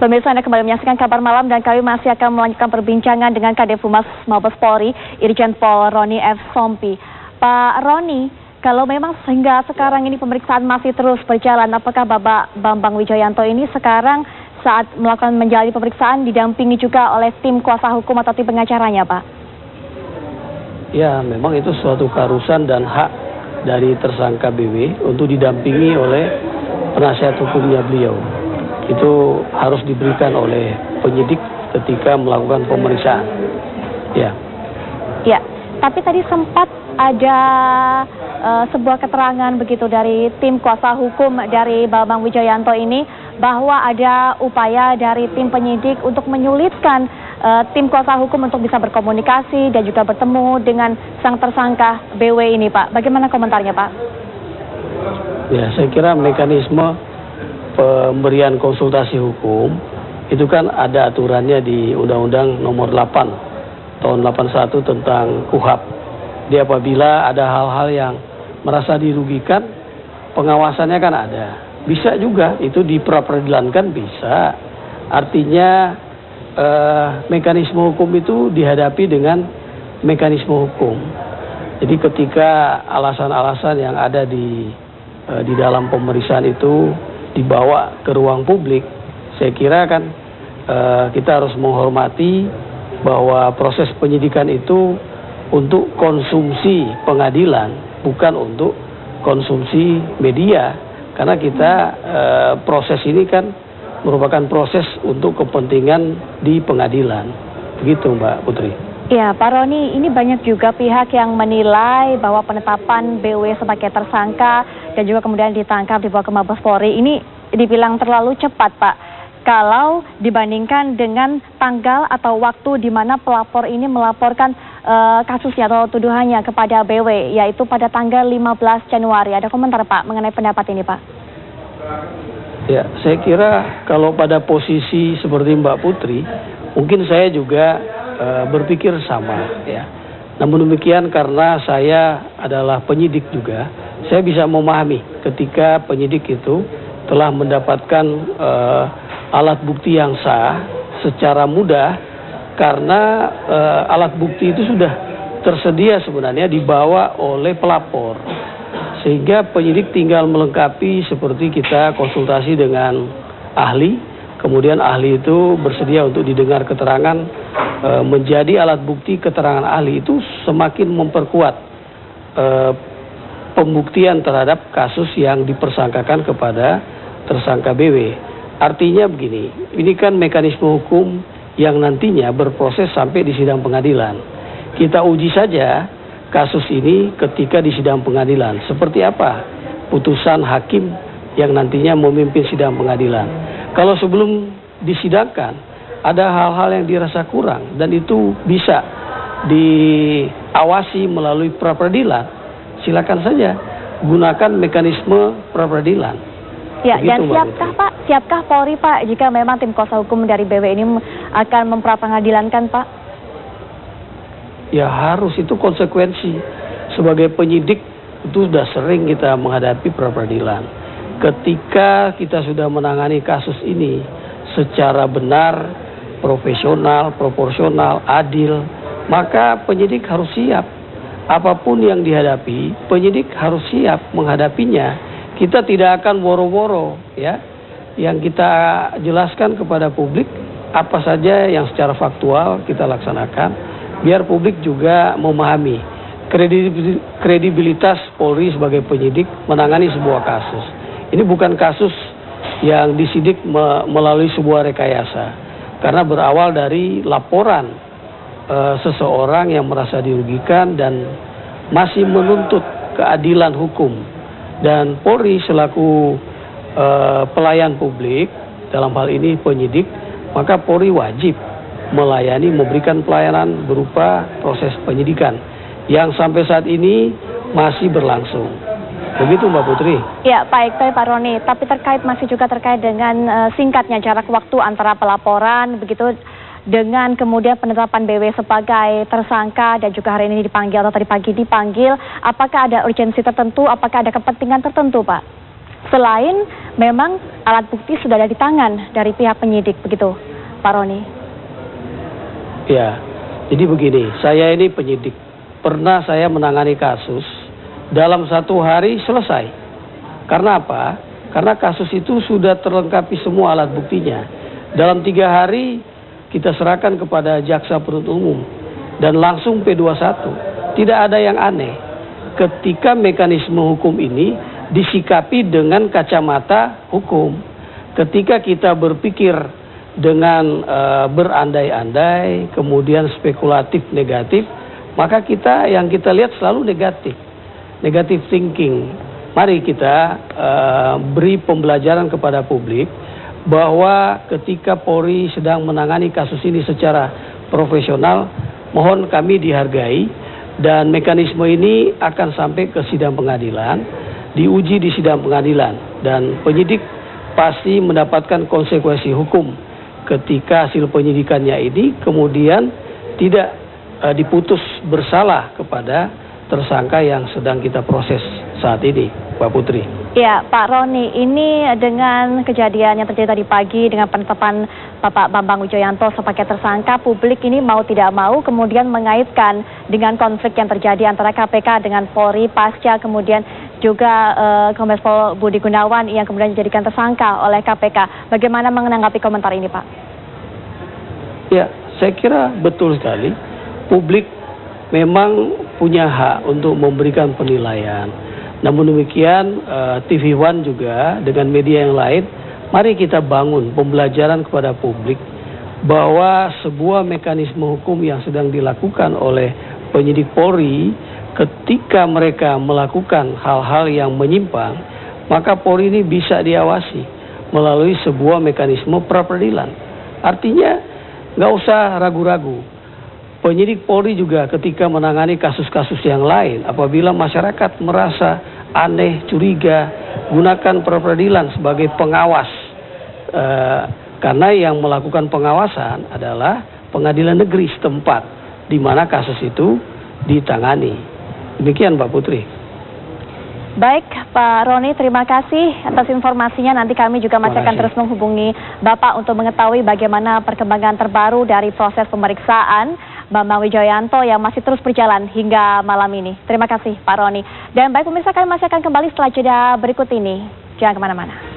Pemirsa, Anda kembali menyaksikan Kabar Malam dan kami masih akan melanjutkan perbincangan dengan Kadif Humas Mabes Polri, Irjen Pol Roni F. Sompi. Pak Roni, kalau memang sehingga sekarang ini pemeriksaan masih terus berjalan, apakah Bapak Bambang Wijoyanto ini sekarang saat melakukan menjalani pemeriksaan didampingi juga oleh tim kuasa hukum atau tim pengacaranya, Pak? Ya, memang itu suatu keharusan dan hak dari tersangka BW untuk didampingi oleh penasihat hukumnya beliau. Itu harus diberikan oleh penyidik ketika melakukan pemeriksaan. Ya. Ya, tapi tadi sempat ada sebuah keterangan begitu dari tim kuasa hukum dari Bambang Wijoyanto ini bahwa ada upaya dari tim penyidik untuk menyulitkan tim kuasa hukum untuk bisa berkomunikasi dan juga bertemu dengan sang tersangka BW ini, Pak. Bagaimana komentarnya, Pak? Ya, saya kira mekanisme pemberian konsultasi hukum itu kan ada aturannya di Undang-Undang Nomor 8 Tahun 81 tentang KUHP. Jadi apabila ada hal-hal yang merasa dirugikan, pengawasannya kan ada. Bisa juga itu diperadilankan, bisa. Artinya mekanisme hukum itu dihadapi dengan mekanisme hukum. Jadi ketika alasan-alasan yang ada di dalam pemeriksaan itu dibawa ke ruang publik, saya kira kan kita harus menghormati bahwa proses penyidikan itu untuk konsumsi pengadilan, bukan untuk konsumsi media. Karena kita proses ini kan merupakan proses untuk kepentingan di pengadilan. Begitu, Mbak Putri. Ya, Pak Roni, ini banyak juga pihak yang menilai bahwa penetapan BW sebagai tersangka dan juga kemudian ditangkap dibawa ke Mabes Polri ini dibilang terlalu cepat, Pak. Kalau dibandingkan dengan tanggal atau waktu di mana pelapor ini melaporkan kasusnya atau tuduhannya kepada BW, yaitu pada tanggal 15 Januari. Ada komentar, Pak, mengenai pendapat ini, Pak? Ya, saya kira kalau pada posisi seperti Mbak Putri, mungkin saya juga berpikir sama, ya. Namun demikian karena saya adalah penyidik juga, saya bisa memahami ketika penyidik itu telah mendapatkan alat bukti yang sah secara mudah, karena alat bukti itu sudah tersedia sebenarnya dibawa oleh pelapor. Sehingga penyidik tinggal melengkapi seperti kita konsultasi dengan ahli, kemudian ahli itu bersedia untuk didengar keterangan, menjadi alat bukti keterangan ahli itu semakin memperkuat pembuktian terhadap kasus yang dipersangkakan kepada tersangka BW. Artinya begini, ini kan mekanisme hukum yang nantinya berproses sampai di sidang pengadilan. Kita uji saja kasus ini ketika di sidang pengadilan. Seperti apa putusan hakim yang nantinya memimpin sidang pengadilan. Kalau sebelum disidangkan ada hal-hal yang dirasa kurang dan itu bisa diawasi melalui pra-peradilan, silakan saja gunakan mekanisme pra-peradilan. Ya, begitu, dan siapkah Pak? Siapkah Polri, Pak, jika memang tim kuasa hukum dari BW ini akan mempra-pengadilankan, Pak? Ya harus, itu konsekuensi. Sebagai penyidik itu sudah sering kita menghadapi pra-peradilan. Ketika kita sudah menangani kasus ini secara benar, profesional, proporsional, adil, maka penyidik harus siap. Apapun yang dihadapi, penyidik harus siap menghadapinya. Kita tidak akan woro-woro, ya. Yang kita jelaskan kepada publik apa saja yang secara faktual kita laksanakan, biar publik juga memahami kredibilitas Polri sebagai penyidik menangani sebuah kasus. Ini bukan kasus yang disidik melalui sebuah rekayasa, karena berawal dari laporan seseorang yang merasa dirugikan dan masih menuntut keadilan hukum. Dan Polri selaku pelayan publik, dalam hal ini penyidik, maka Polri wajib melayani, memberikan pelayanan berupa proses penyidikan yang sampai saat ini masih berlangsung. Begitu, Mbak Putri. Ya, baik Pak Roni. Tapi masih juga terkait dengan singkatnya jarak waktu antara pelaporan begitu dengan kemudian penetapan BW sebagai tersangka dan juga hari ini dipanggil atau tadi pagi dipanggil. Apakah ada urgensi tertentu? Apakah ada kepentingan tertentu, Pak? Selain memang alat bukti sudah ada di tangan dari pihak penyidik, begitu Pak Roni? Ya, jadi begini, saya ini penyidik. Pernah saya menangani kasus, dalam 1 hari selesai. Karena apa? Karena kasus itu sudah terlengkapi semua alat buktinya. Dalam 3 hari kita serahkan kepada jaksa penuntut umum dan langsung P21. Tidak ada yang aneh ketika mekanisme hukum ini disikapi dengan kacamata hukum. Ketika kita berpikir dengan berandai-andai, kemudian spekulatif negatif, maka yang kita lihat selalu negatif. Negatif thinking. Mari kita beri pembelajaran kepada publik bahwa ketika Polri sedang menangani kasus ini secara profesional, mohon kami dihargai dan mekanisme ini akan sampai ke sidang pengadilan, diuji di sidang pengadilan dan penyidik pasti mendapatkan konsekuensi hukum ketika hasil penyidikannya ini kemudian tidak diputus bersalah kepada tersangka yang sedang kita proses saat ini, Mbak Putri. Ya, Pak Roni, ini dengan kejadian yang terjadi tadi pagi dengan penetapan Bapak Bambang Wijoyanto sebagai tersangka, publik ini mau tidak mau kemudian mengaitkan dengan konflik yang terjadi antara KPK dengan Polri pasca kemudian juga Kombes Pol Budi Gunawan yang kemudian dijadikan tersangka oleh KPK. Bagaimana menanggapi komentar ini, Pak? Ya, saya kira betul sekali. Publik memang punya hak untuk memberikan penilaian. Namun demikian TV One juga dengan media yang lain, mari kita bangun pembelajaran kepada publik bahwa sebuah mekanisme hukum yang sedang dilakukan oleh penyidik Polri ketika mereka melakukan hal-hal yang menyimpang, maka Polri ini bisa diawasi melalui sebuah mekanisme pra-peradilan. Artinya nggak usah ragu-ragu. Penyidik Polri juga ketika menangani kasus-kasus yang lain, apabila masyarakat merasa aneh, curiga, gunakan pra-peradilan sebagai pengawas. Karena yang melakukan pengawasan adalah pengadilan negeri setempat, di mana kasus itu ditangani. Demikian, Mbak Putri. Baik, Pak Roni, terima kasih atas informasinya. Nanti kami juga masih akan terus menghubungi Bapak untuk mengetahui bagaimana perkembangan terbaru dari proses pemeriksaan Bambang Wijoyanto yang masih terus berjalan hingga malam ini. Terima kasih, Pak Roni. Dan baik pemirsa, kami masih akan kembali setelah jeda berikut ini. Jangan kemana-mana.